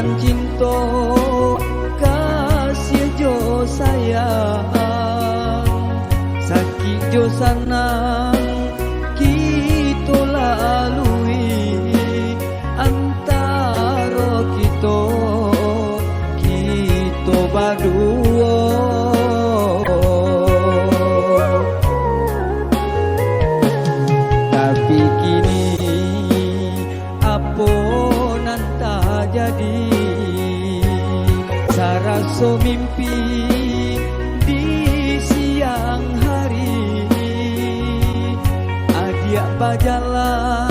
nan cinta kasih jo sayang sakit jo sanang kita lalui antara kita berdua. Tapi kini apa nan tak jadi sarasa mimpi di siang hari adia berjalan